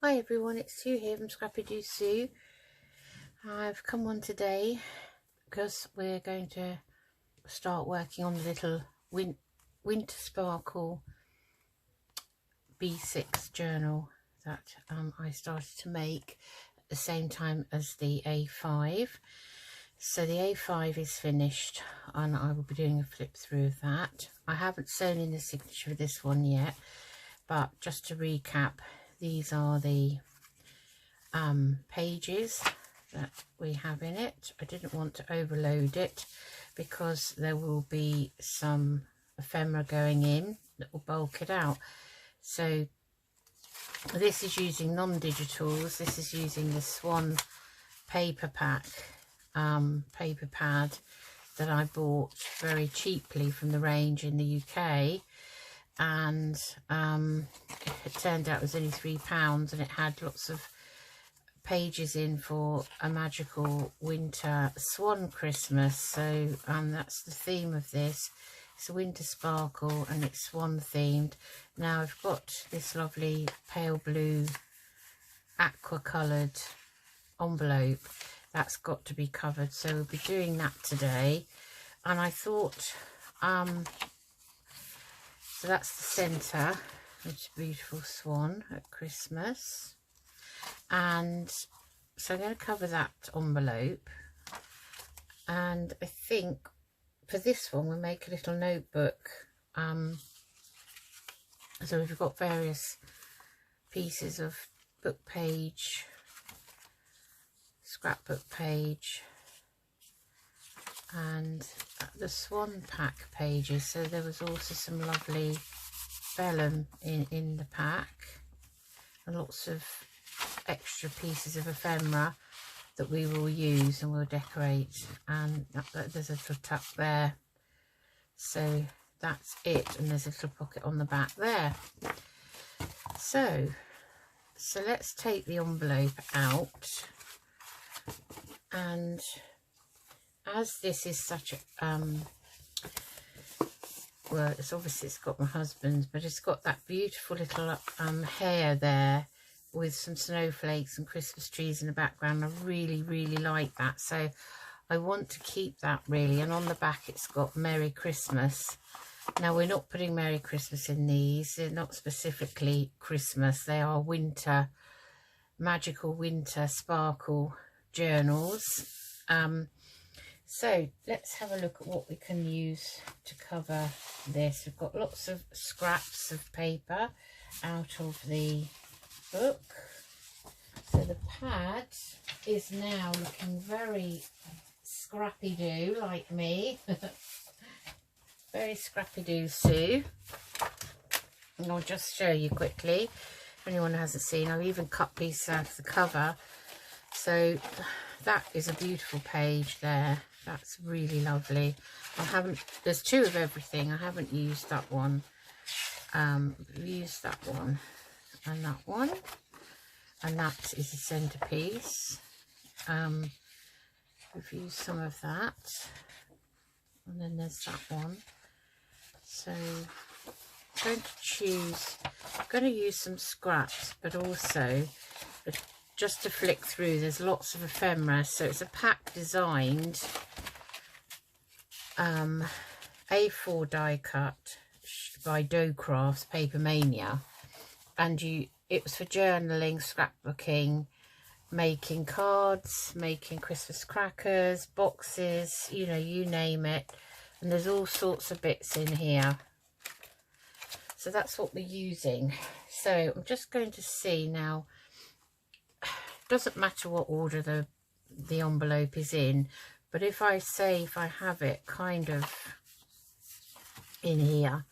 Hi everyone, it's Sue here from Scrappy Doo Sue. I've come on today because we're going to start working on the little Winter Sparkle B6 journal that I started to make at the same time as the A5. So the A5 is finished and I will be doing a flip through of that. I haven't sewn in the signature of this one yet, but just to recap, these are the pages that we have in it. I didn't want to overload it because there will be some ephemera going in that will bulk it out. So this is using non-digitals. This is using the Swan paper pack paper pad that I bought very cheaply from the range in the UK, and it turned out it was only £3 and it had lots of pages in for a magical winter swan Christmas. So that's the theme of this. It's a winter sparkle and it's swan themed. Now I've got this lovely pale blue aqua coloured envelope that's got to be covered, so we'll be doing that today. And I thought so that's the centre. It's a beautiful swan at Christmas. And so I'm going to cover that envelope, and I think for this one we'll make a little notebook. So we've got various pieces of book page, scrapbook page, and the swan pack pages. So there was also some lovely vellum in the pack and lots of extra pieces of ephemera that we will use and we'll decorate, and there's a little tuck there, so that's it, and there's a little pocket on the back there. So let's take the envelope out, and as this is such a well, it's got my husband's, but it's got that beautiful little hair there with some snowflakes and Christmas trees in the background. I really like that, so I want to keep that really. And on the back it's got Merry Christmas. Now we're not putting Merry Christmas in these, they're not specifically Christmas, they are winter, magical winter sparkle journals. So let's have a look at what we can use to cover this. We've got lots of scraps of paper out of the book. So the pad is now looking very scrappy-doo like me. Very scrappy-doo Sue. And I'll just show you quickly if anyone hasn't seen. I've even cut pieces out of the cover. So that is a beautiful page there. That's really lovely. There's two of everything. I haven't used that one. I've used that one and that one, and that is a centerpiece. We've used some of that, and then there's that one. So I'm going to use some scraps, but also just to flick through, there's lots of ephemera. So it's a pack designed A4 die cut by Dough Crafts Paper Mania, and it was for journaling, scrapbooking, making cards, making Christmas crackers, boxes, you know, you name it. And there's all sorts of bits in here. So that's what we're using. So I'm just going to see now. Doesn't matter what order the envelope is in, but if I have it kind of in here,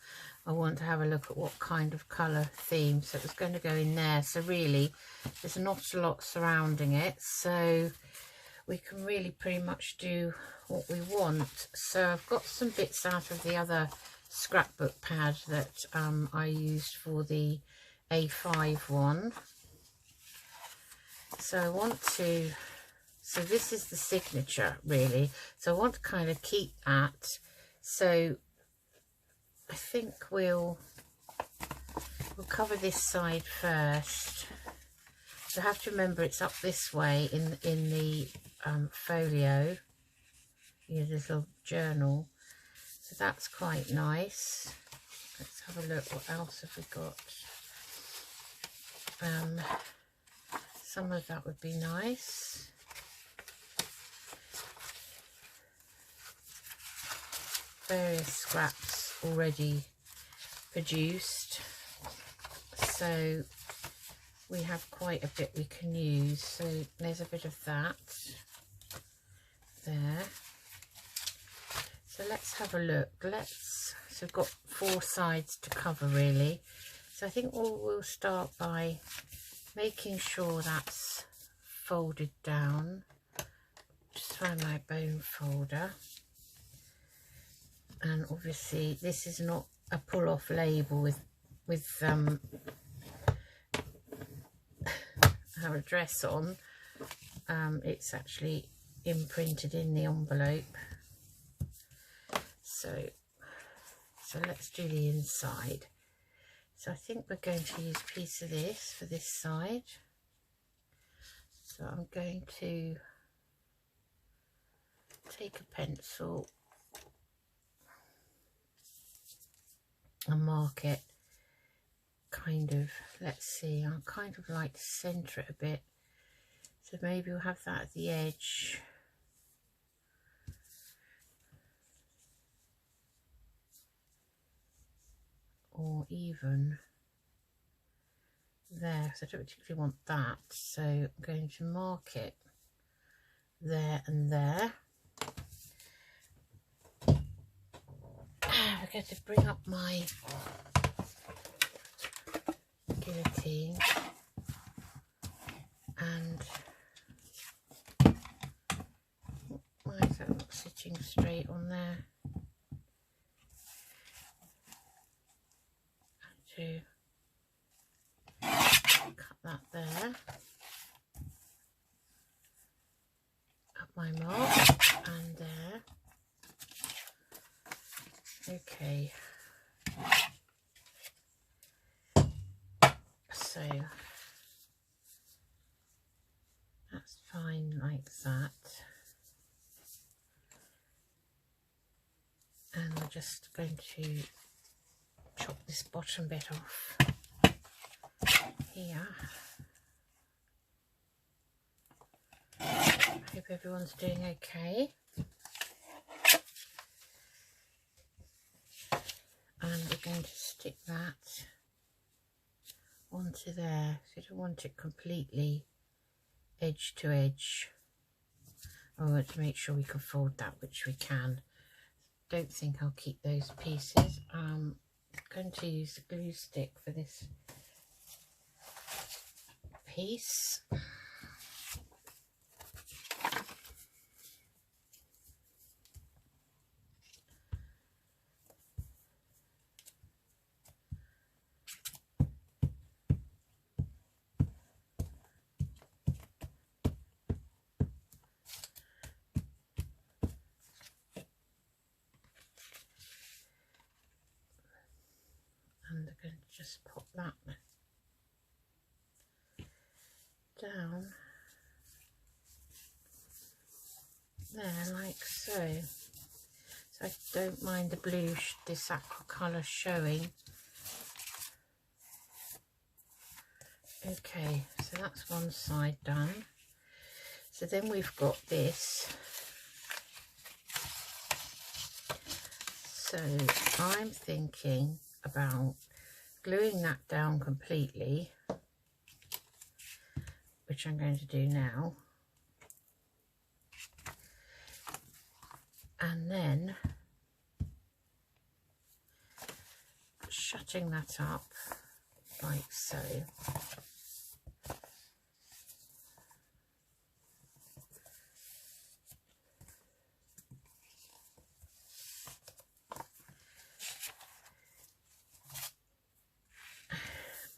I want to have a look at what kind of colour theme. So it's going to go in there. So really there's not a lot surrounding it, so we can really pretty much do what we want. So I've got some bits out of the other scrapbook pad that I used for the A5 one. So so this is the signature really, so I want to kind of keep that. So I think we'll cover this side first. So I have to remember it's up this way in the folio, your little journal. So that's quite nice. Let's have a look. What else have we got? Some of that would be nice. Various scraps already produced, so we have quite a bit we can use. So there's a bit of that there. So let's have a look. So we've got 4 sides to cover really. So I think we'll start by making sure that's folded down. Just find my bone folder. And obviously this is not a pull-off label with our address on. It's actually imprinted in the envelope. So let's do the inside. So I think we're going to use a piece of this for this side. So I'm going to take a pencil and mark it kind of, let's see, I kind of like to centre it a bit. So maybe we'll have that at the edge. Or even there, so I don't particularly want that, so I'm going to mark it there and there. I'm going to bring up my guillotine and why is that not sitting straight on there? To cut that there at my mark and there. Okay, so that's fine like that, and we're just going to chop this bottom bit off here. I hope everyone's doing okay. And we're going to stick that onto there. So you don't want it completely edge to edge. I want to make sure we can fold that, which we can. Don't think I'll keep those pieces. I'm going to use a glue stick for this piece. And I'm going to just pop that down there like so. So I don't mind the blue, this aqua colour showing. Okay, so that's one side done. So then we've got this. So I'm thinking about gluing that down completely, which I'm going to do now, and then shutting that up like so.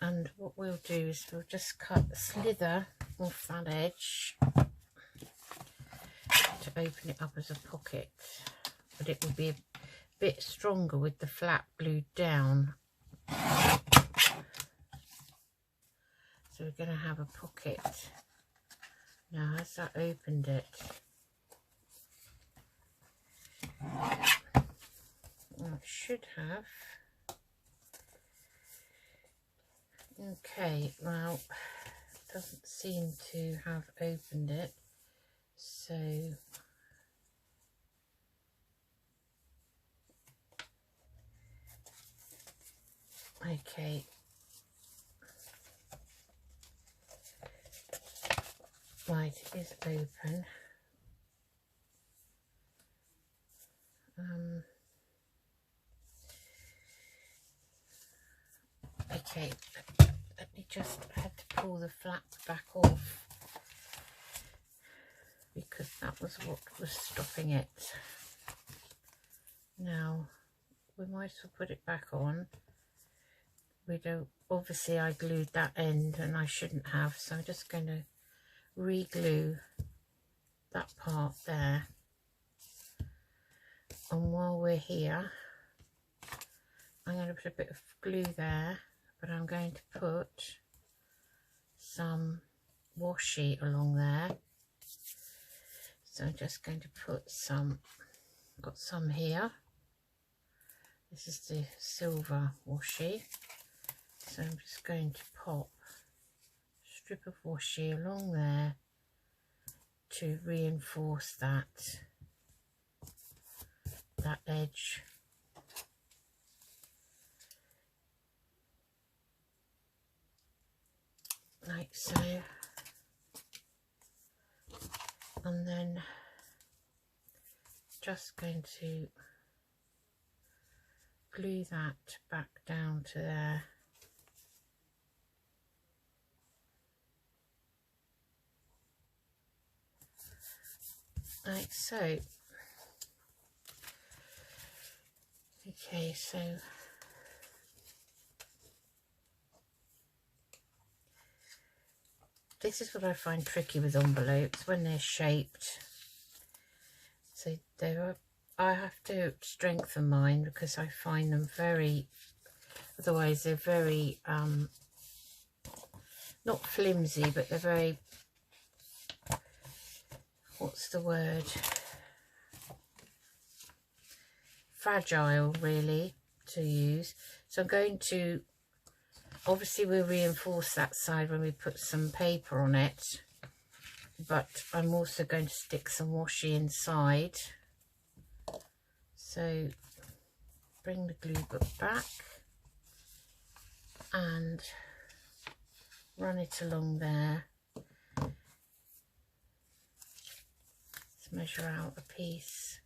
And what we'll do is we'll just cut a slither off that edge to open it up as a pocket, but it will be a bit stronger with the flap glued down. So So we're going to have a pocket. Now, has that opened it? Well, it should have. Okay, well, it doesn't seem to have opened it. So, okay. Right, it is open. Okay, let me just, I had to pull the flap back off because that was what was stopping it. Now, we might as well put it back on. We don't, obviously I glued that end and I shouldn't have, so I'm just going to re-glue that part there. And while we're here, I'm going to put a bit of glue there, but I'm going to put some washi along there. So I'm just going to put some, got some here. This is the silver washi. So I'm just going to pop a strip of washi along there to reinforce that edge. Like so. And then just going to glue that back down to there. Like so. Okay, so this is what I find tricky with envelopes when they're shaped. So I have to strengthen mine because I find them very, otherwise they're very, not flimsy, but they're very, what's the word? Fragile, really, to use. So I'm going to, obviously we'll reinforce that side when we put some paper on it, but I'm also going to stick some washi inside. So bring the glue book back and run it along there. Let's measure out a piece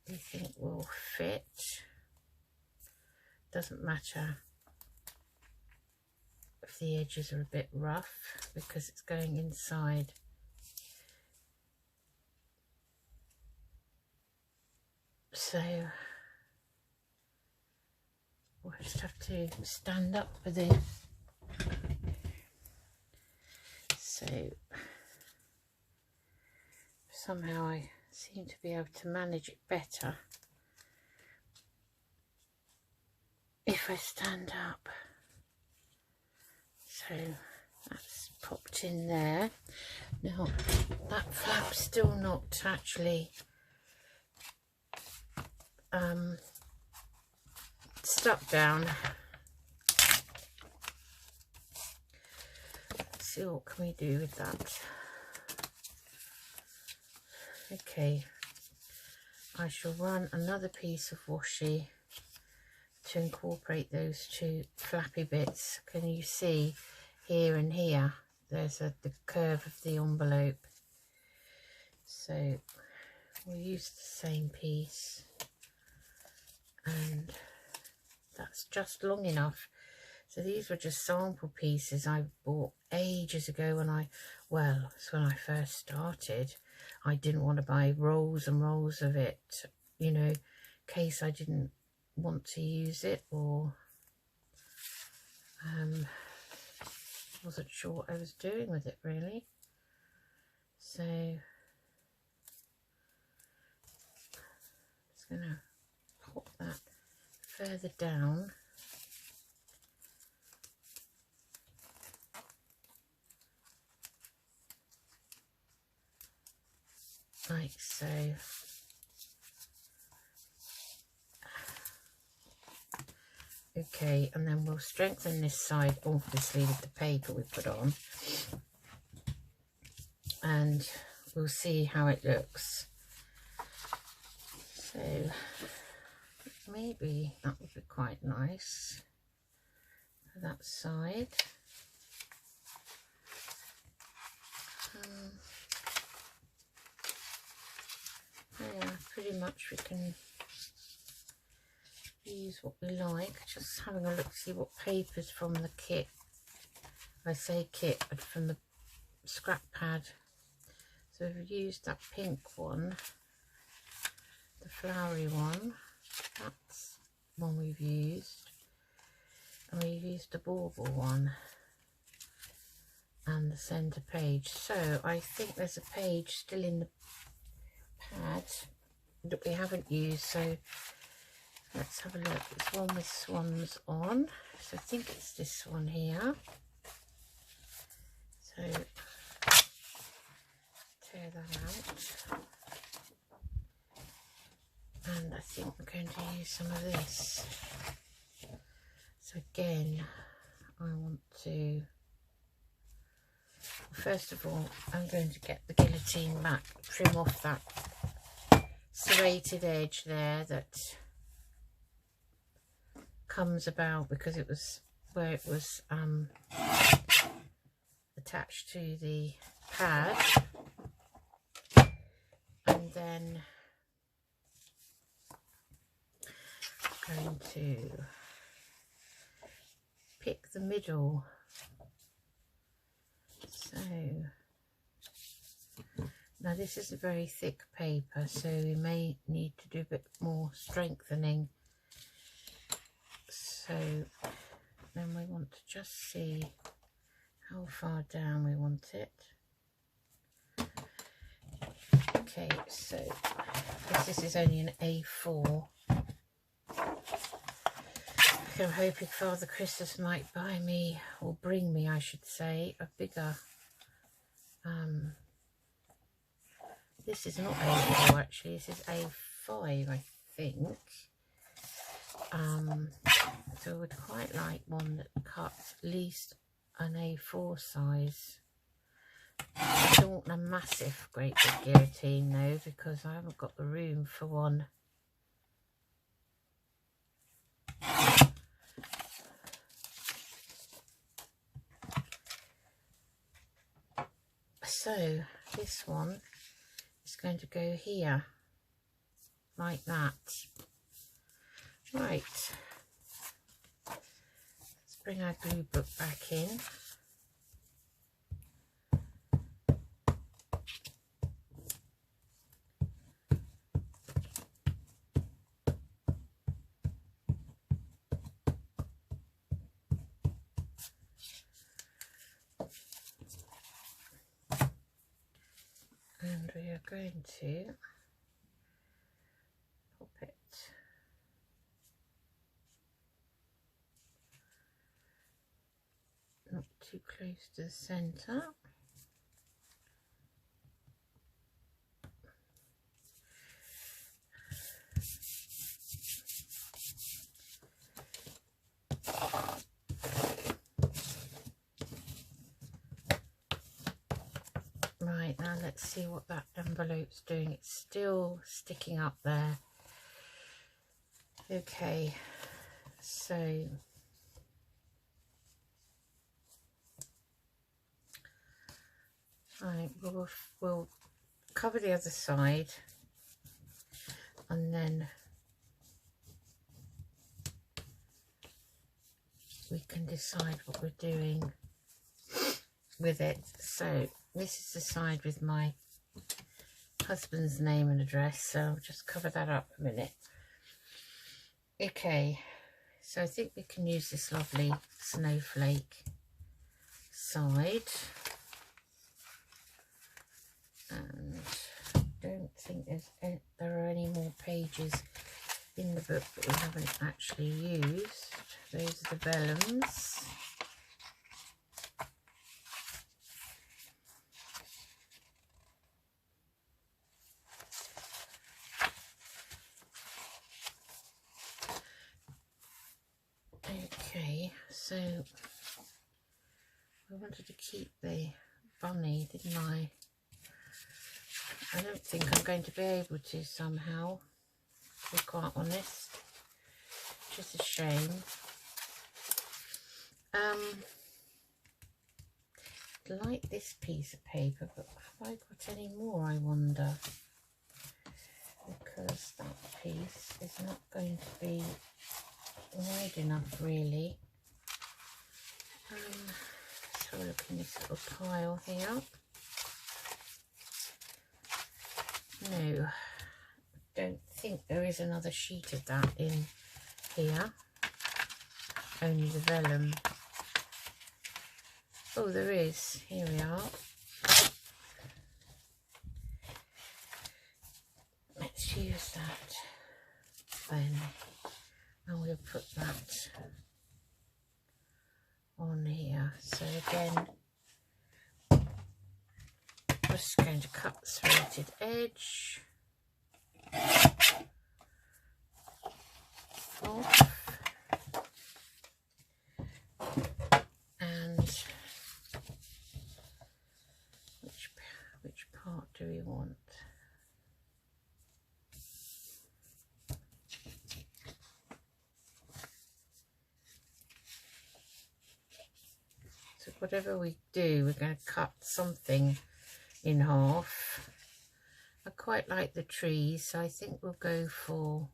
we think will fit. Doesn't matter if the edges are a bit rough because it's going inside. So we'll just have to stand up for this. So somehow I seem to be able to manage it better if I stand up. So that's popped in there. Now that flap's still not actually stuck down. Let's see what can we do with that. Okay, I shall run another piece of washi to incorporate those two flappy bits. Can you see here and here? There's the curve of the envelope. So we'll use the same piece, and that's just long enough. So these were just sample pieces I bought ages ago when it's when I first started. I didn't want to buy rolls and rolls of it, you know, in case I didn't want to use it, or wasn't sure what I was doing with it really. So just gonna pop that further down. like so. Okay, and then we'll strengthen this side obviously with the paper we put on, and we'll see how it looks. So maybe that would be quite nice for that side. Yeah, pretty much we can use what we like. Just having a look to see what papers from the kit. I say kit, but from the scrap pad. So we've used that pink one, the flowery one. That's one we've used, and we've used the bauble one and the centre page. So I think there's a page still in the pad that we haven't used, so let's have a look. It's one with swans on, so I think it's this one here. So tear that out, and I think we're going to use some of this. So again, I want to, first of all, I'm going to get the guillotine back, trim off that serrated edge there that comes about because it was where it was attached to the pad. And then I'm going to pick the middle. So now this is a very thick paper, so we may need to do a bit more strengthening. So then we want to just see how far down we want it. Okay, so this is only an A4. I'm hoping Father Christmas might buy me, or bring me I should say, a bigger, this is not A4 actually, this is A5 I think. So I would quite like one that cuts at least an A4 size. I don't want a massive great big guillotine though, because I haven't got the room for one. So this one is going to go here, like that. Right, let's bring our glue book back in. And we are going to pop it not too close to the centre. Right, now let's see what that envelope's doing. It's still sticking up there. Okay, so right, we'll cover the other side, and then we can decide what we're doing with it. So this is the side with my husband's name and address, so I'll just cover that up a minute. Okay, so I think we can use this lovely snowflake side, and I don't think there are any more pages in the book that we haven't actually used. Those are the vellums. So I wanted to keep the bunny, didn't I? I don't think I'm going to be able to somehow, to be quite honest, which is a shame. I like this piece of paper, but have I got any more, I wonder? Because that piece is not going to be wide enough, really. Let's have a look in this little pile here. No, don't think there is another sheet of that in here. Only the vellum. Oh, there is. Here we are. Let's use that then. And we'll put that on here. So again, just going to cut the serrated edge off, and which part do we want? So whatever we do, we're going to cut something in half. I quite like the trees, so I think we'll go for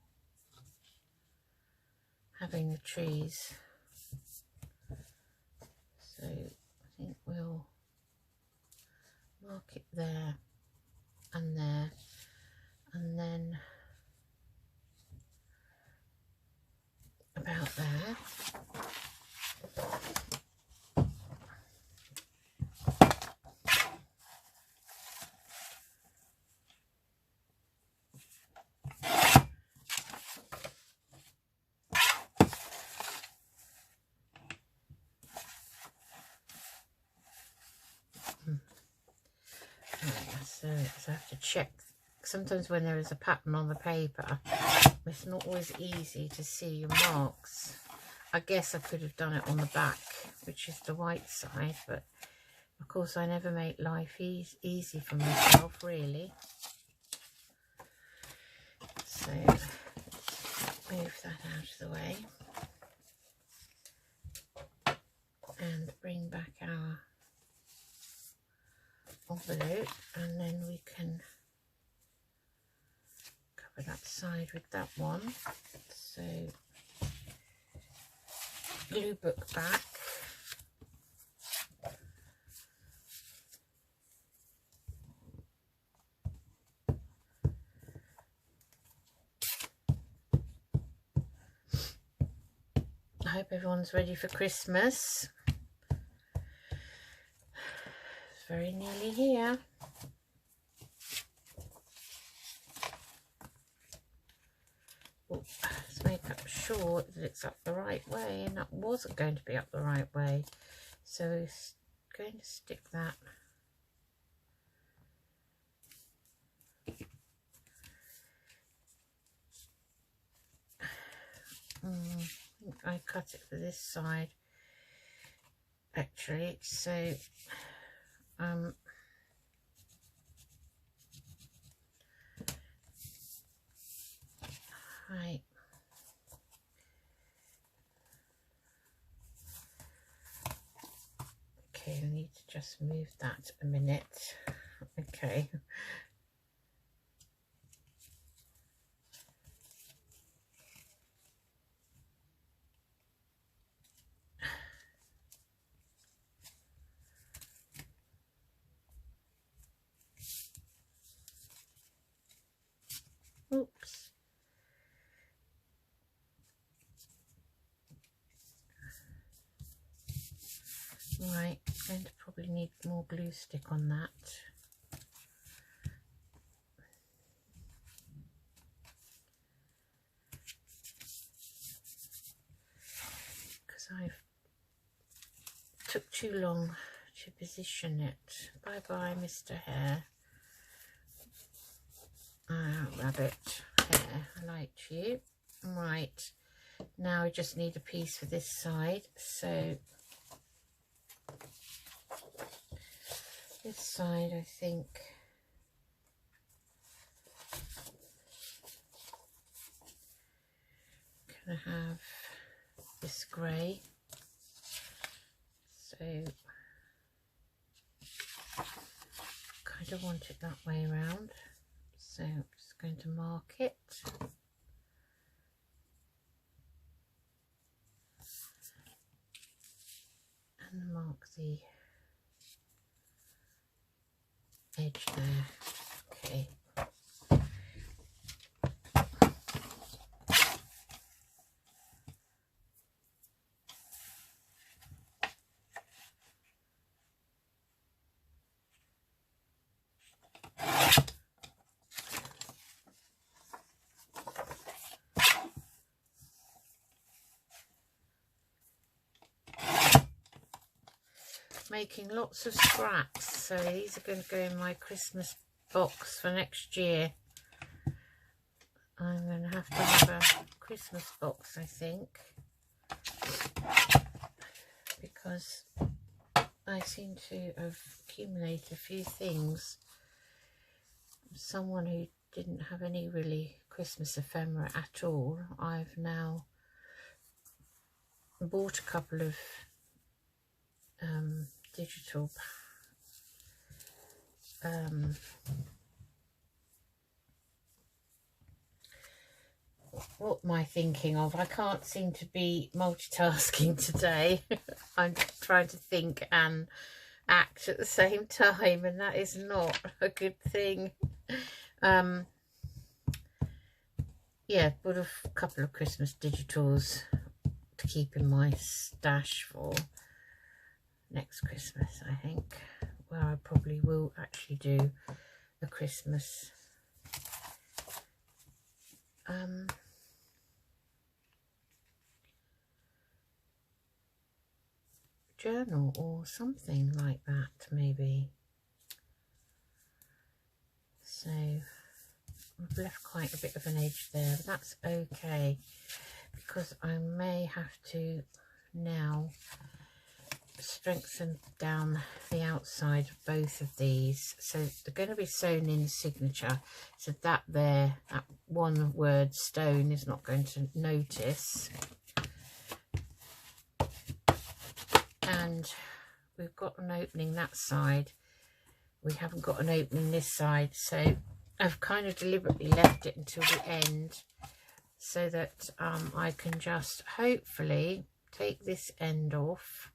having the trees. So I think we'll mark it there, and then about there. So I have to check. Sometimes when there is a pattern on the paper, it's not always easy to see your marks. I guess I could have done it on the back, which is the white side, but of course I never make life easy for myself, really. So let's move that out of the way and bring back our envelope, and then we can cover that side with that one. So glue book back, I hope everyone's ready for Christmas. It's very nearly here. Oh, let's make sure that it's up the right way, and that wasn't going to be up the right way, so it's going to stick that I cut it for this side actually, so right. Okay, I need to just move that a minute. Okay. Oops. Right, I'm going to probably need more glue stick on that. Because I've took too long to position it. Bye bye, Mr. Hare. Rabbit Hare, I liked you. Right, Now I just need a piece for this side, so this side I think I'm gonna have this grey, so kind of want it that way around, so I'm just going to mark it. And mark the edge there. Okay. Making lots of scraps, so these are going to go in my Christmas box for next year. I'm going to have a Christmas box, I think, because I seem to have accumulated a few things. Someone who didn't have any really Christmas ephemera at all, I've now bought a couple of digital what am I thinking of? I can't seem to be multitasking today. I'm trying to think and act at the same time, and that is not a good thing. Yeah, bought a couple of Christmas digitals to keep in my stash for next Christmas, I think, where I probably will actually do a Christmas journal or something like that, maybe. So I've left quite a bit of an edge there, but that's okay, because I may have to now strengthen down the outside of both of these, so they're going to be sewn in signature, so that there, that one word stone is not going to notice. And we've got an opening that side, we haven't got an opening this side, so I've kind of deliberately left it until the end so that I can just hopefully take this end off.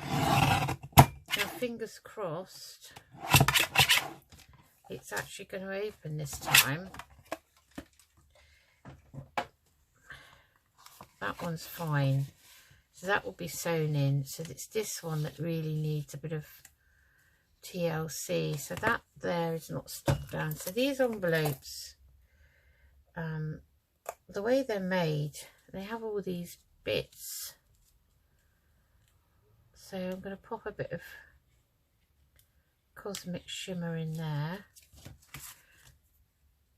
Now, fingers crossed, it's actually going to open this time. That one's fine, so that will be sewn in. So it's this one that really needs a bit of TLC, so that there is not stuck down. So these envelopes, the way they're made, they have all these bits. So I'm going to pop a bit of Cosmic Shimmer in there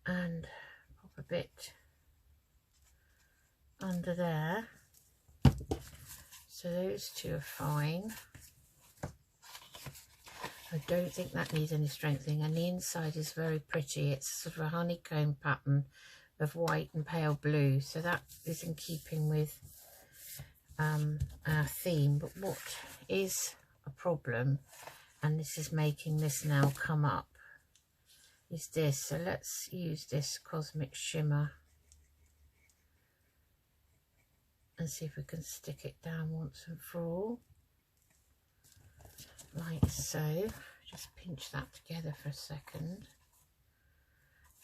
and pop a bit under there. So those two are fine. I don't think that needs any strengthening, and the inside is very pretty. It's sort of a honeycomb pattern of white and pale blue, so that is in keeping with our theme. But what is a problem, and this is making this now come up, is this. So let's use this Cosmic Shimmer and see if we can stick it down once and for all, like so. Just pinch that together for a second,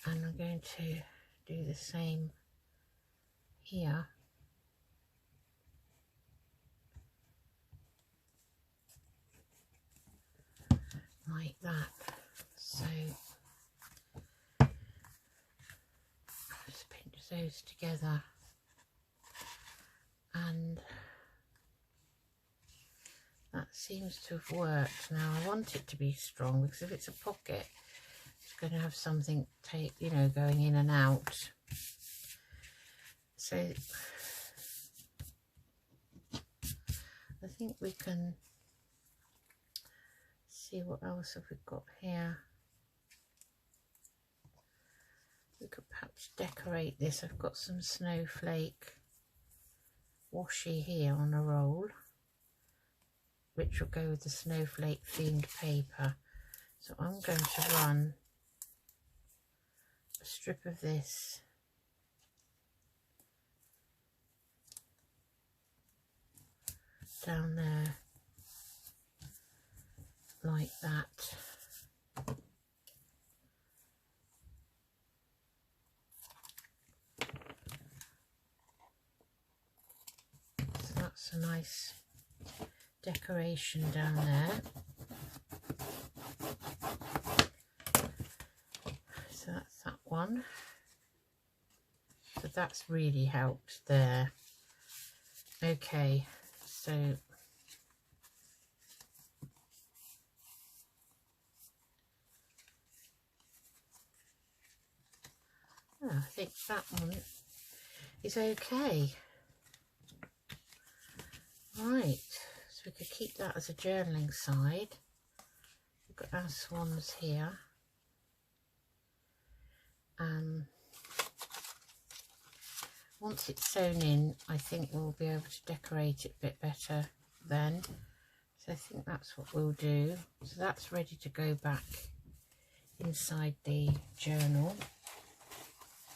and I'm going to do the same here. Like that. So just pinch those together, and that seems to have worked. Now I want it to be strong, because if it's a pocket, it's going to have something going in and out. So I think we can see what else have we got here. We could perhaps decorate this. I've got some snowflake washi here on a roll, which will go with the snowflake themed paper. So I'm going to run a strip of this down there like that. So that's a nice decoration down there. So that's that one. So that's really helped there. Okay, so I think that one is okay. Right, so we could keep that as a journaling side. We've got our swans here. Once it's sewn in, I think we'll be able to decorate it a bit better then. So I think that's what we'll do. So that's ready to go back inside the journal.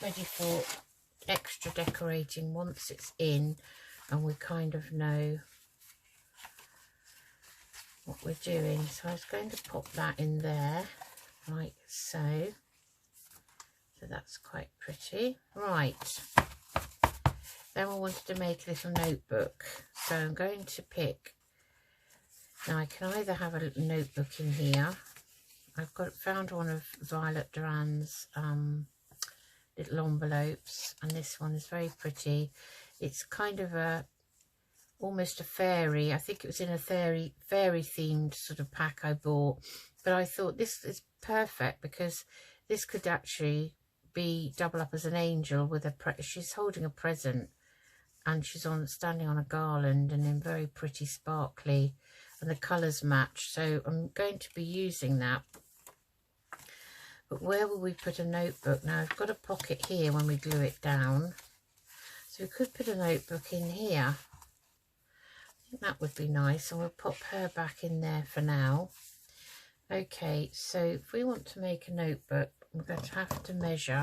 Ready for extra decorating once it's in and we kind of know what we're doing. So I was going to pop that in there like so. So that's quite pretty. Right. Then we wanted to make a little notebook. So I'm going to pick, now I can either have a notebook in here. I've found one of Violet Duran's little envelopes, and this one is very pretty. It's kind of almost a fairy. I think it was in a fairy themed sort of pack I bought, but I thought this is perfect because this could actually be double up as an angel with she's holding a present and she's standing on a garland and in very pretty sparkly, and the colours match. So I'm going to be using that. But where will we put a notebook? Now I've got a pocket here when we glue it down, so we could put a notebook in here. I think that would be nice, and we'll pop her back in there for now. Okay, so if we want to make a notebook, we're going to have to measure,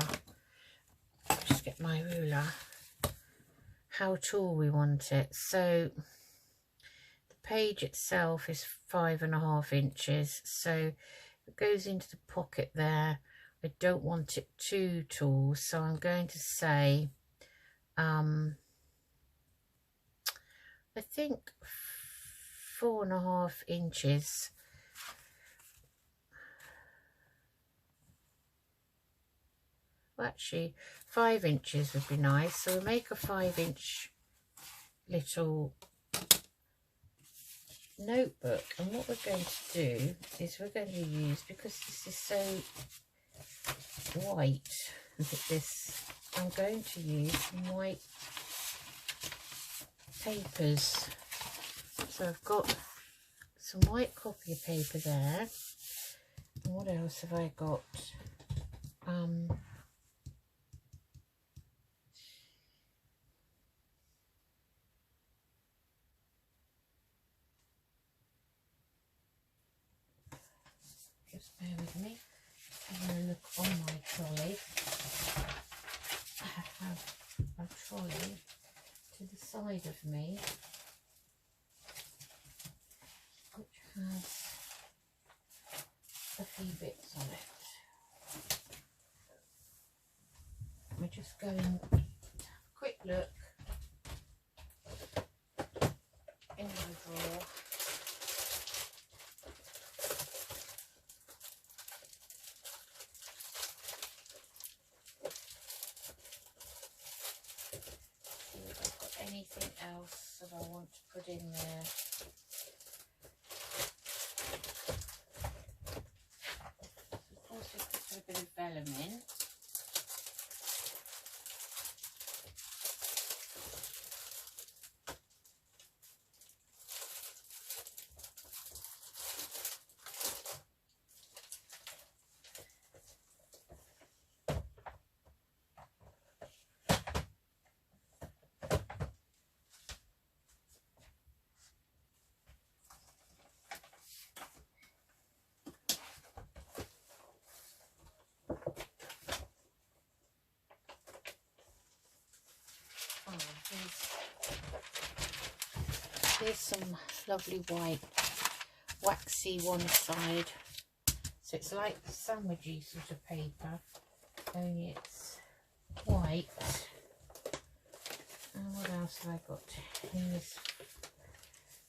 just get my ruler, how tall we want it. So the page itself is 5.5 inches, so it goes into the pocket there. I don't want it too tall, so I'm going to say I think 4.5 inches. Well, actually 5 inches would be nice, so we'll make a 5-inch little notebook. And what we're going to do is we're going to use, because this is so white, look at this, I'm going to use some white papers. So I've got some white copy paper there, and what else have I got? Just bear with me, having a look on my trolley. I have a trolley to the side of me which has a few bits on it. We're just going to have a quick look in my drawer. Anything else that I want to put in there. Of course we could put a bit of vellum in. here's some lovely white waxy one side, so it's like sandwichy sort of paper, only it's white. And what else have I got in this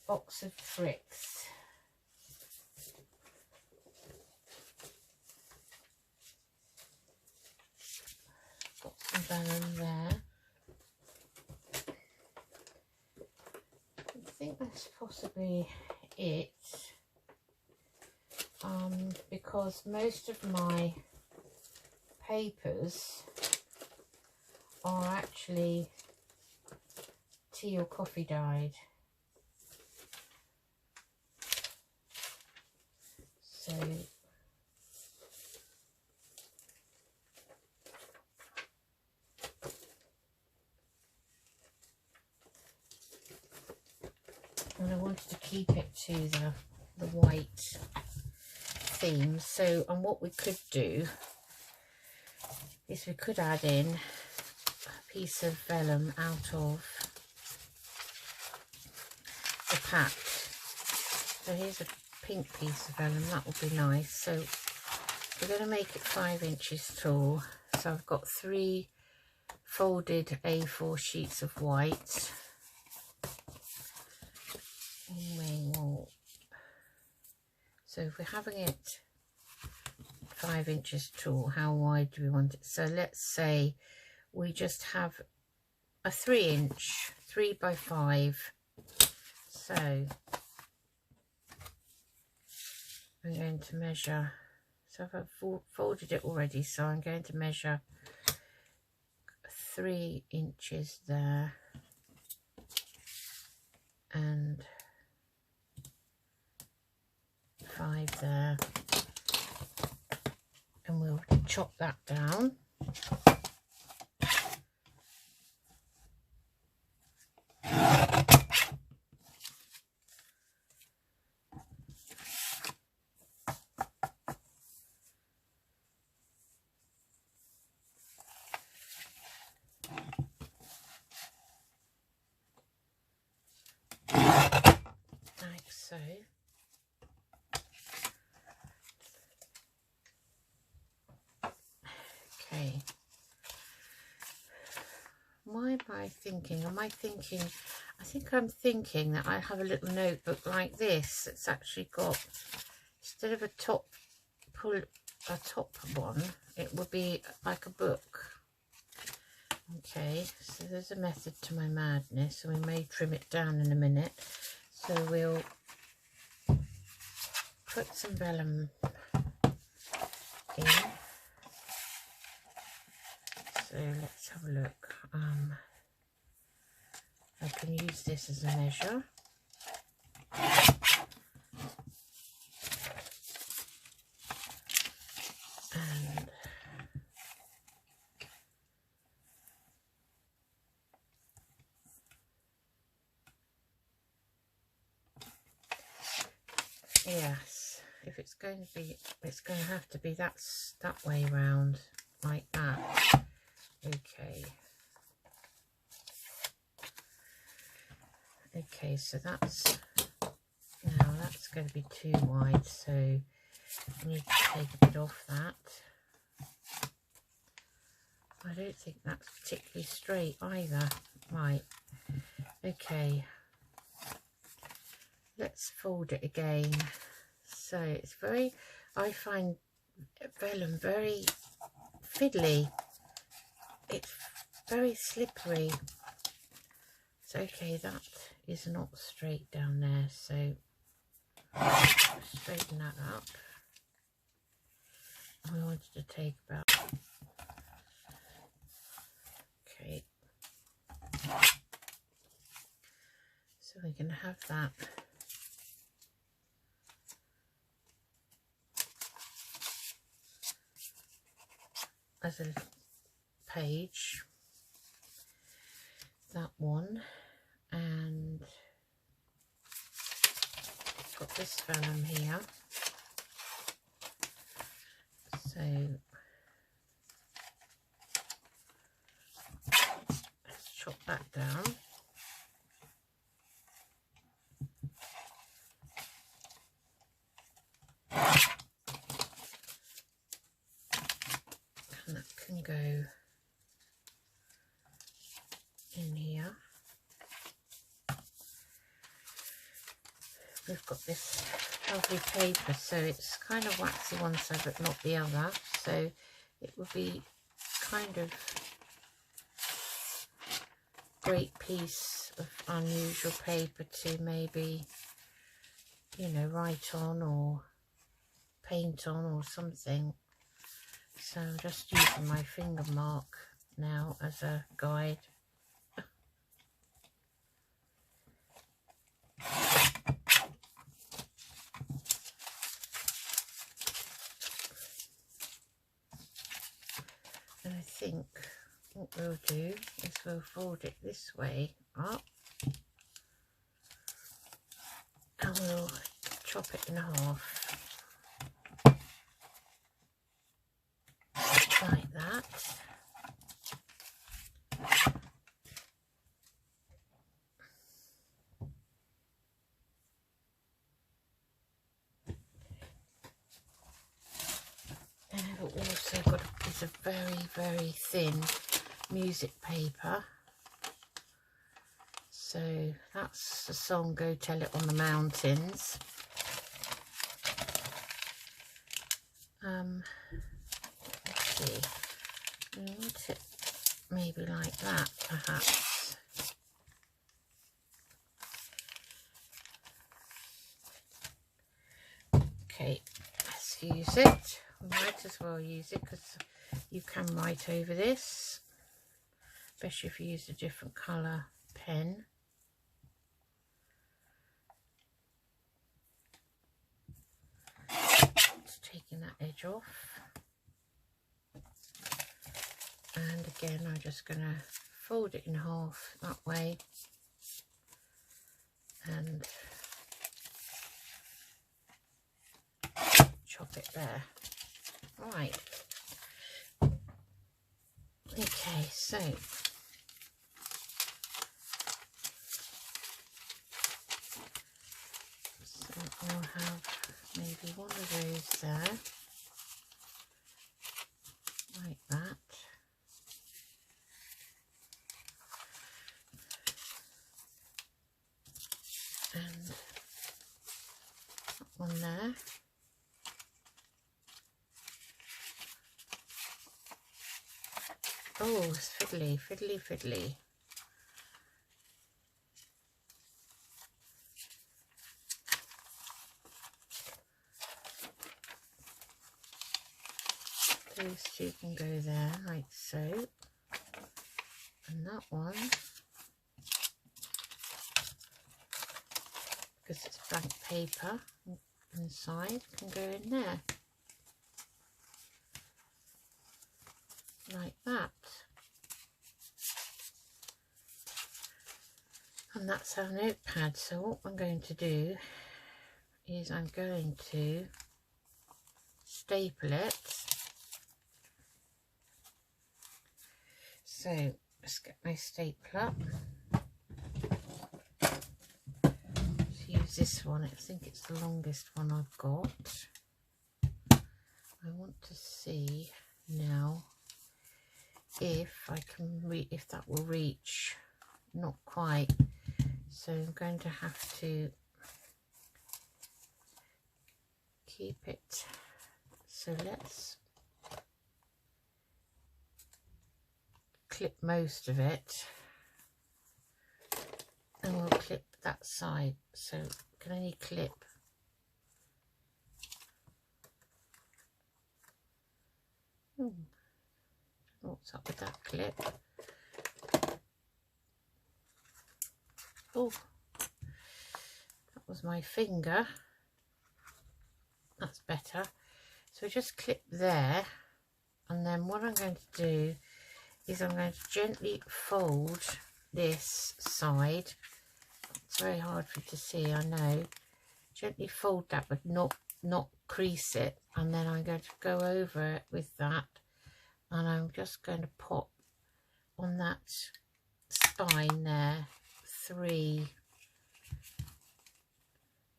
box of tricks? Got some vellum there. I think that's possibly it, because most of my papers are actually tea or coffee dyed, so and I wanted to keep it to the white theme. So, and what we could do is we could add in a piece of vellum out of the pack. So here's a pink piece of vellum, that would be nice. So we're going to make it 5 inches tall. So I've got 3 folded A4 sheets of white. So if we're having it 5 inches tall, how wide do we want it? So let's say we just have a 3-inch, 3 by 5. So I'm going to measure, so I've folded it already, so I'm going to measure 3 inches there and 5 there, and we'll chop that down. Like so. Okay. Why am I thinking? I think I'm thinking that I have a little notebook like this. It's actually got, instead of a top one, it would be like a book. Okay, so there's a method to my madness, and we may trim it down in a minute. So we'll put some vellum in. So let's have a look. I can use this as a measure. And yes, if it's going to be, it's going to have to be that way round, like that. Okay. Okay, so that's, now that's going to be too wide, so I need to take a bit off that. I don't think that's particularly straight either. Right, okay, let's fold it again. So it's very, I find vellum very fiddly, it's very slippery. So okay, that is not straight down there, so straighten that up. I wanted to take about, okay, so we're going to have that as a page, that one, and got this vellum here, so let's chop that down. we've got this lovely paper, so it's kind of waxy one side but not the other, so it would be kind of great piece of unusual paper to maybe, you know, write on or paint on or something. So I'm just using my finger mark now as a guide. And I think what we'll do is we'll fold it this way up and we'll chop it in half like that. And I've also got a piece of very, very thin music paper. So that's the song Go Tell It on the Mountains. Let's see, I want it maybe like that perhaps. Okay, let's use it. We might as well use it because you can write over this, especially if you use a different colour pen. Just taking that edge off. And again, I'm just going to fold it in half that way and chop it there. Right. Okay, so I'll have maybe one of those there, like that. And that one there. Oh, it's fiddly, fiddly, fiddly. Those two can go there, like so. And that one, because it's blank paper inside, can go in there. Like that. And that's our notepad. So what I'm going to do is I'm going to staple it. So let's get my stapler. Let's use this one. I think it's the longest one I've got. I want to see now if I can if that will reach. Not quite, so I'm going to have to keep it. So let's clip most of it and we'll clip that side. So can only clip what's up with that clip? Oh, that was my finger. That's better. So just clip there, and then what I'm going to do is I'm going to gently fold this side. It's very hard for you to see, I know. Gently fold that, but not crease it, and then I'm going to go over it with that, and I'm just going to pop on that spine there 3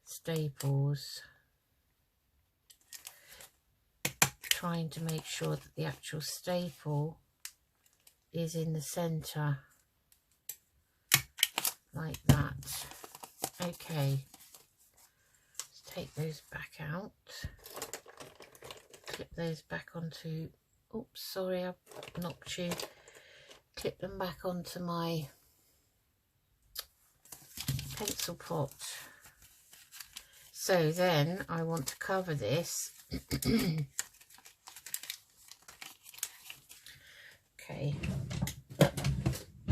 staples, trying to make sure that the actual staple is in the center, like that. Okay, take those back out, clip those back onto, oops, sorry, I've knocked you, clip them back onto my pencil pot. So then I want to cover this. Okay,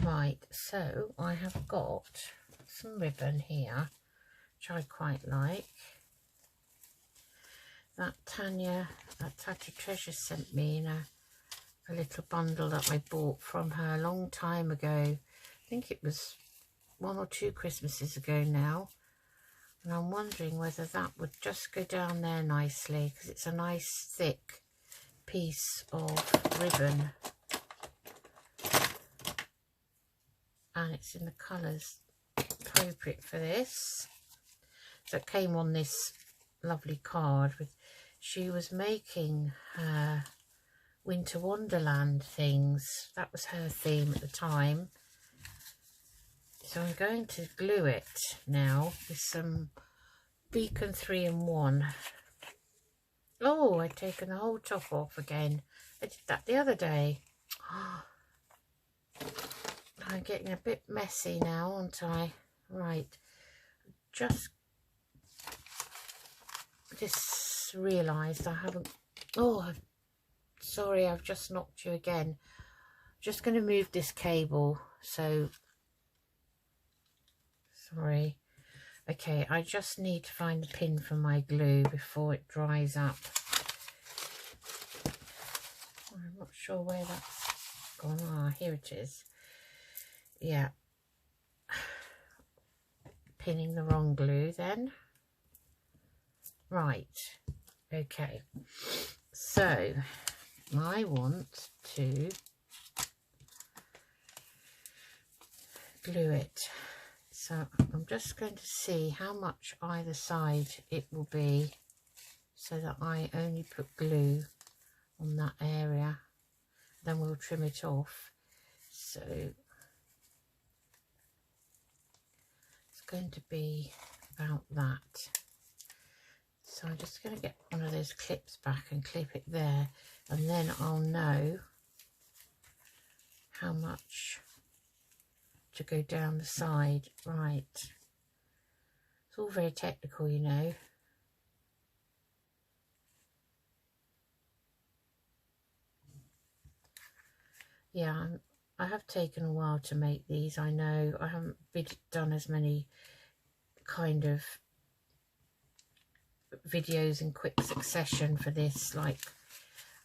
right, so I have got some ribbon here, which I quite like. That Tatty Treasure sent me in a little bundle that I bought from her a long time ago. I think it was 1 or 2 Christmases ago now. And I'm wondering whether that would just go down there nicely, because it's a nice thick piece of ribbon. And it's in the colours appropriate for this. So it came on this lovely card with, she was making her Winter Wonderland things. That was her theme at the time. So I'm going to glue it now with some Beacon 3-in-1. Oh, I've taken the whole top off again. I did that the other day. I'm getting a bit messy now, aren't I? Right. Just realised I haven't... Oh, sorry, I've just knocked you again. Just going to move this cable, so... Sorry. Okay, I just need to find the pin for my glue before it dries up. I'm not sure where that's gone. Ah, here it is. Yeah. Pinning the wrong glue then. Right. Okay. So, I want to glue it. So I'm just going to see how much either side it will be, so that I only put glue on that area. Then we'll trim it off. So it's going to be about that. So I'm just going to get one of those clips back and clip it there, and then I'll know how much to go down the side. Right, it's all very technical, you know. Yeah, I have taken a while to make these. I know I haven't done as many kind of videos in quick succession for this. Like,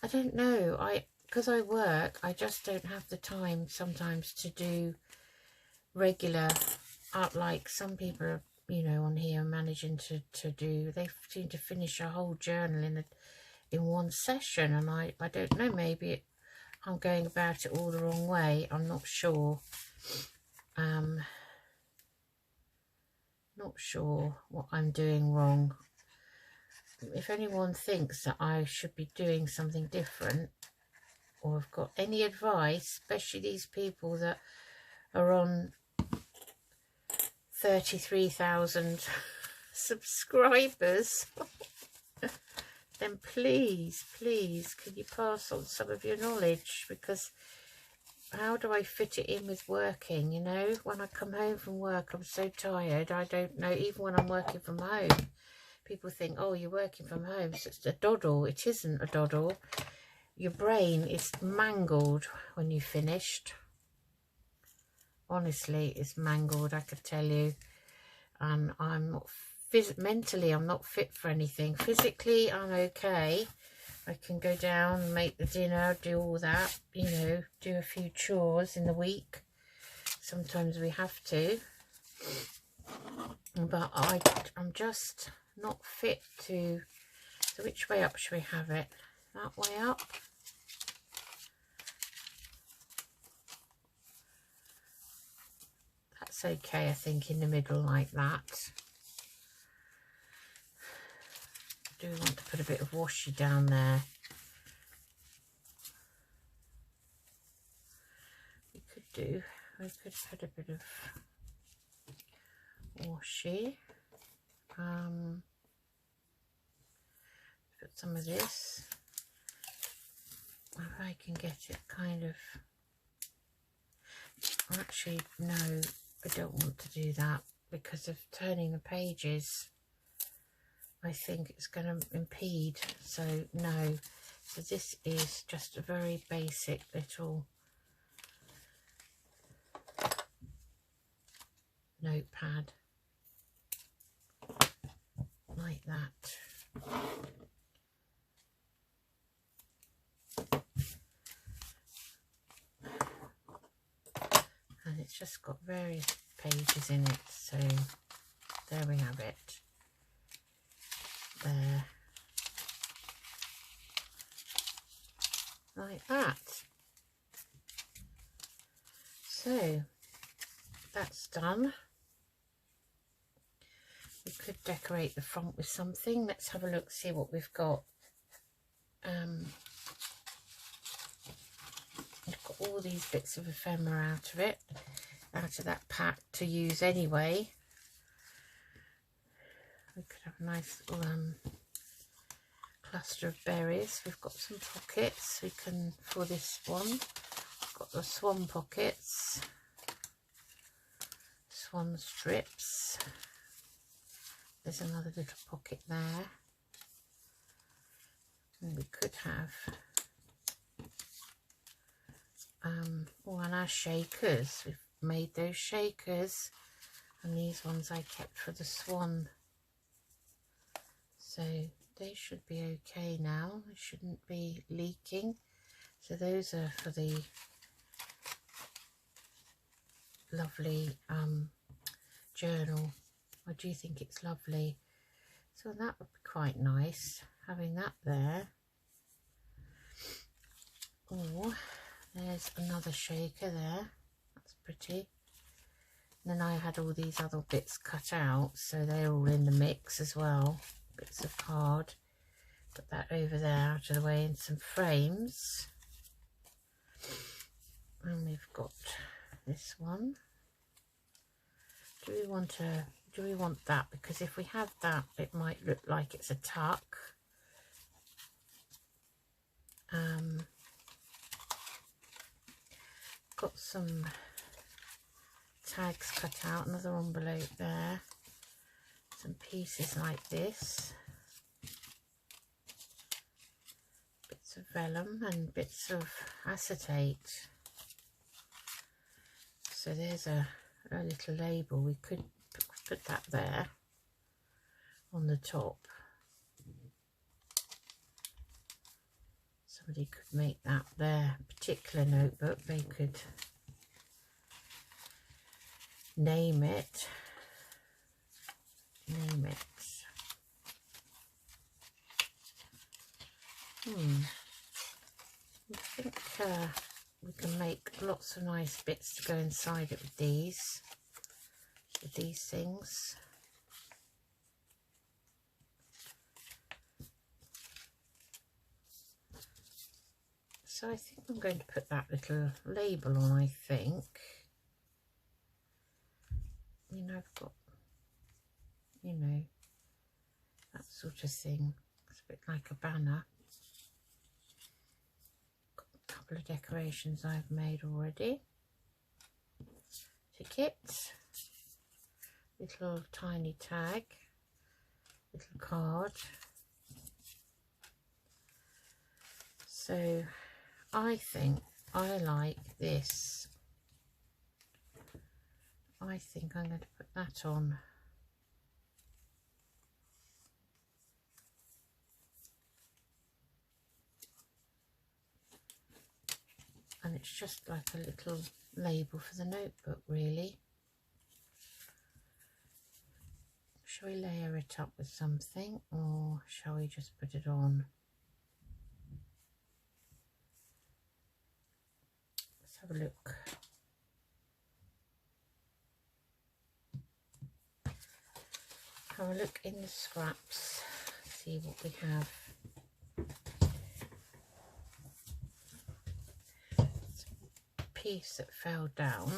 I don't know, because I work, I just don't have the time sometimes to do regular art, like some people are, you know, on here managing to do, they seem to finish a whole journal in one session, and I don't know, maybe I'm going about it all the wrong way. I'm not sure. Not sure what I'm doing wrong. If anyone thinks that I should be doing something different, or have got any advice, especially these people that are on 33,000 subscribers, then please can you pass on some of your knowledge, because how do I fit it in with working? You know, when I come home from work, I'm so tired. I don't know, even when I'm working from home, people think, oh, you're working from home, so it's a doddle. It isn't a doddle. Your brain is mangled when you've finished. Honestly, it's mangled, I could tell you. And I'm not mentally, I'm not fit for anything. Physically, I'm okay. I can go down and make the dinner, do all that, you know, do a few chores in the week. Sometimes we have to. But I'm just not fit to... So which way up should we have it? That way up? That's okay, I think, in the middle like that. I do want to put a bit of washi down there. We could put a bit of washi. put some of this, if I can get it kind of, actually no, I don't want to do that because of turning the pages. I think it's going to impede, so no. So this is just a very basic little notepad like that. And it's just got various pages in it, so there we have it. There, like that. So that's done. We could decorate the front with something. Let's have a look, see what we've got. We've got all these bits of ephemera out of that pack to use anyway. We could have a nice little cluster of berries. We've got some pockets we can, for this one, we've got the swan pockets, swan strips. There's another little pocket there. And we could have and our shakers. We've made those shakers, and these ones I kept for the swan. So they should be okay now. They shouldn't be leaking. So those are for the lovely journal. I do think it's lovely. So that would be quite nice, having that there. Oh, there's another shaker there. That's pretty. And then I had all these other bits cut out, so they're all in the mix as well. Bits of card. Put that over there out of the way in some frames. And we've got this one. Do we want that? Because if we have that, it might look like it's a tuck. Got some tags cut out, another envelope there, some pieces like this, bits of vellum and bits of acetate. So there's a little label. We could put that there on the top. Somebody could make that their particular notebook. They could name it. I think we can make lots of nice bits to go inside it with these things. So I think I'm going to put that little label on, I think. You know, I've got, you know, that sort of thing. It's a bit like a banner. Got a couple of decorations I've made already. Ticket, little tiny tag, little card. So I think I like this. I think I'm going to put that on. And it's just like a little label for the notebook, really. Shall we layer it up with something, or shall we just put it on? Let's have a look. Have a look in the scraps, see what we have. It's a piece that fell down.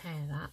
compare that.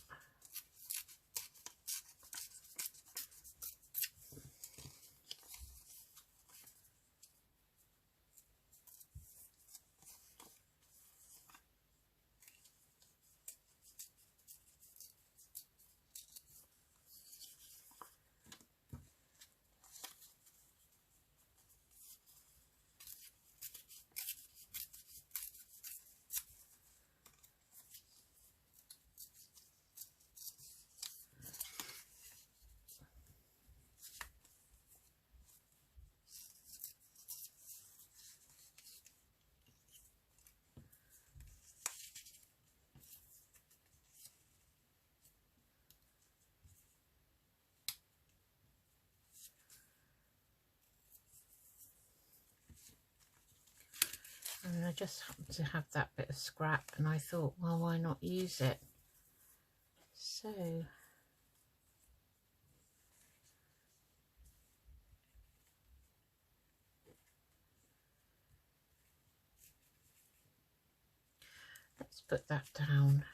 And I just happened to have that bit of scrap, and I thought, well, why not use it? So let's put that down.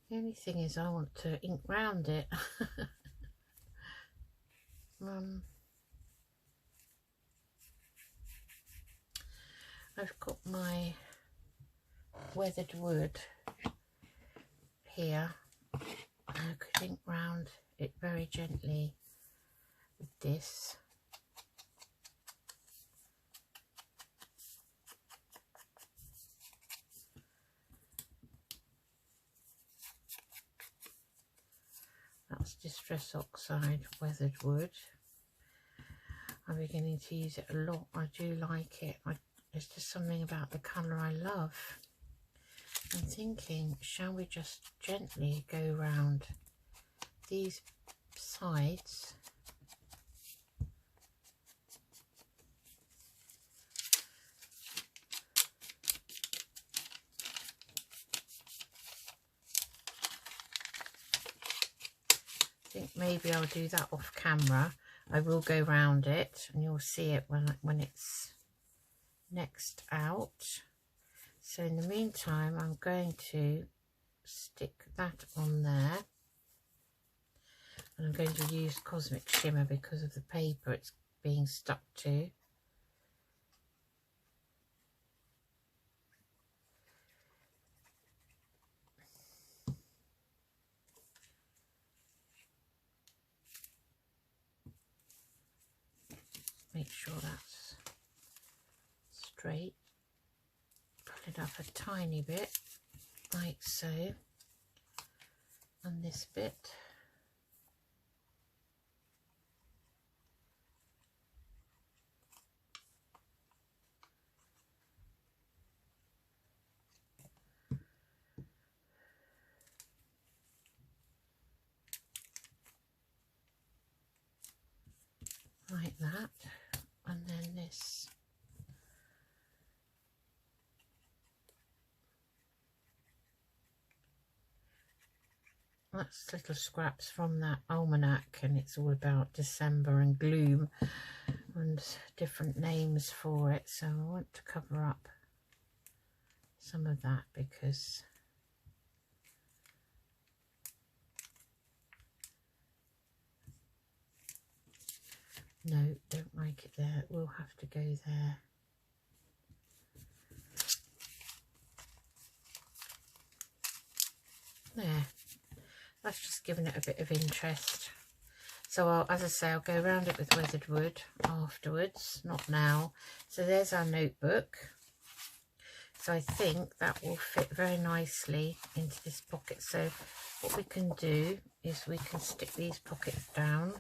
The only thing is I want to ink round it. I've got my weathered wood here. I could ink round it very gently with this. That's Distress Oxide weathered wood. I'm beginning to use it a lot. I do like it. There's just something about the colour I love. I'm thinking, shall we just gently go round these sides? I think maybe I'll do that off camera. I will go round it and you'll see it when it's next out. So in the meantime, I'm going to stick that on there, and I'm going to use Cosmic Shimmer because of the paper it's being stuck to. Make sure that's straight. Pull it up a tiny bit, like so, and this bit. Like that, and then this. That's little scraps from that almanac, and it's all about December and gloom and different names for it. So I want to cover up some of that because no, don't like it there. It will have to go there. There. That's just giving it a bit of interest. So as I say, I'll go around it with weathered wood afterwards, not now. So there's our notebook. So I think that will fit very nicely into this pocket. So what we can do is we can stick these pockets down.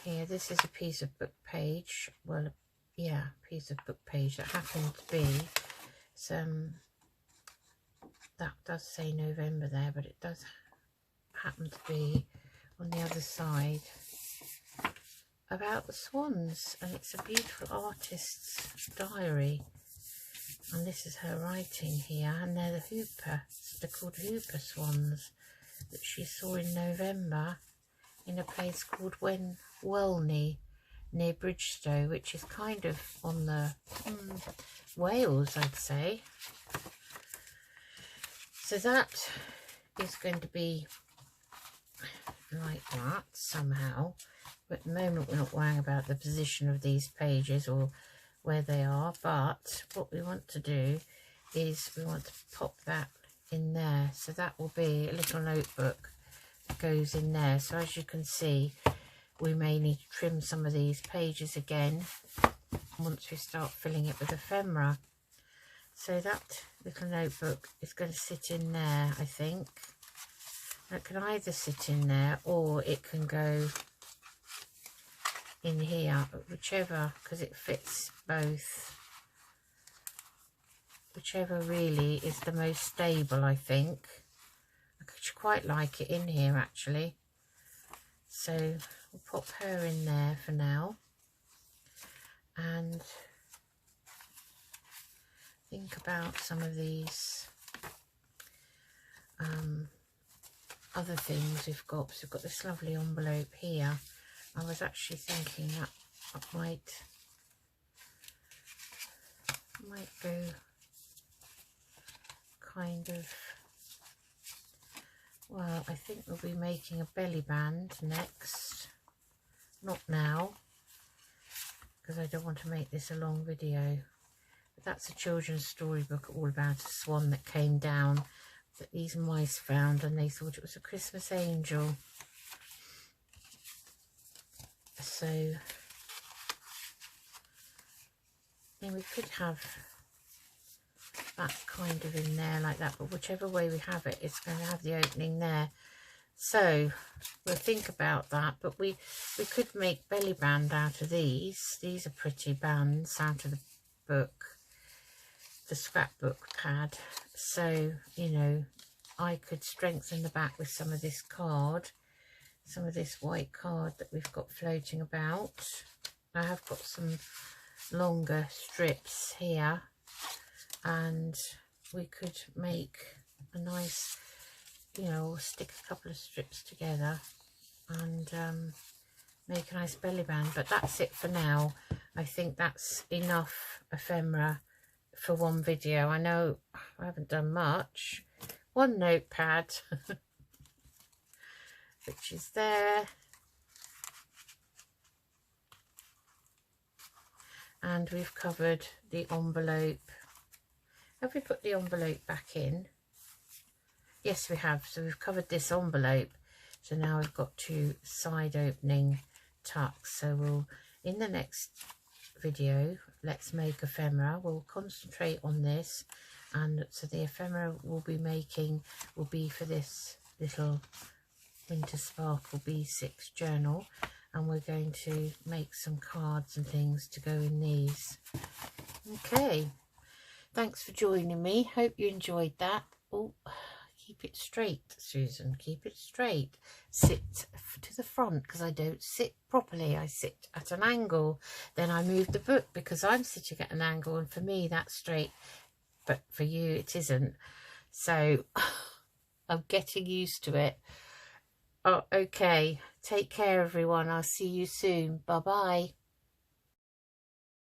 Here, this is a piece of book page. Well, yeah, piece of book page that happened to be some. That does say November there, but it does happen to be on the other side about the swans, and it's a beautiful artist's diary, and this is her writing here, and they're called Hooper swans that she saw in November. in a place called Welney near Bridgestow, which is kind of on the Wales, I'd say. So that is going to be like that somehow. But at the moment we're not worrying about the position of these pages or where they are, but what we want to do is we want to pop that in there. So that will be a little notebook that goes in there. So as you can see, we may need to trim some of these pages again once we start filling it with ephemera. So that little notebook is going to sit in there, I think. It can either sit in there or it can go in here, whichever, because it fits both. Whichever really is the most stable, I think. I could quite like it in here actually. So we'll pop her in there for now. And think about some of these other things we've got. So we've got this lovely envelope here. I was actually thinking that might go kind of, well, I think we'll be making a belly band next. Not now, because I don't want to make this a long video. But that's a children's storybook all about a swan that came down that these mice found, and they thought it was a Christmas angel. So then we could have that kind of in there like that, but whichever way we have it, it's going to have the opening there. So we'll think about that, but we could make belly band out of these. These are pretty bands out of the book, the scrapbook pad. So, you know, I could strengthen the back with some of this card, some of this white card that we've got floating about. I have got some longer strips here, and we could make a nice, you know, stick a couple of strips together and make a nice belly band. But that's it for now. I think that's enough ephemera for one video. I know I haven't done much. One notepad which is there, and we've covered the envelope. Have we put the envelope back in? Yes, we have. So we've covered this envelope. So now we've got two side opening tucks. So we'll, in the next video, let's make ephemera. We'll concentrate on this, and so the ephemera we'll be making will be for this little Winter Sparkle B6 journal, and we're going to make some cards and things to go in these. Okay, thanks for joining me. Hope you enjoyed that. Oh, keep it straight, Susan, keep it straight. Sit to the front, because I don't sit properly. I sit at an angle. Then I move the book because I'm sitting at an angle, and for me that's straight, but for you it isn't. So I'm getting used to it. Oh, okay. Take care, everyone. I'll see you soon. Bye-bye.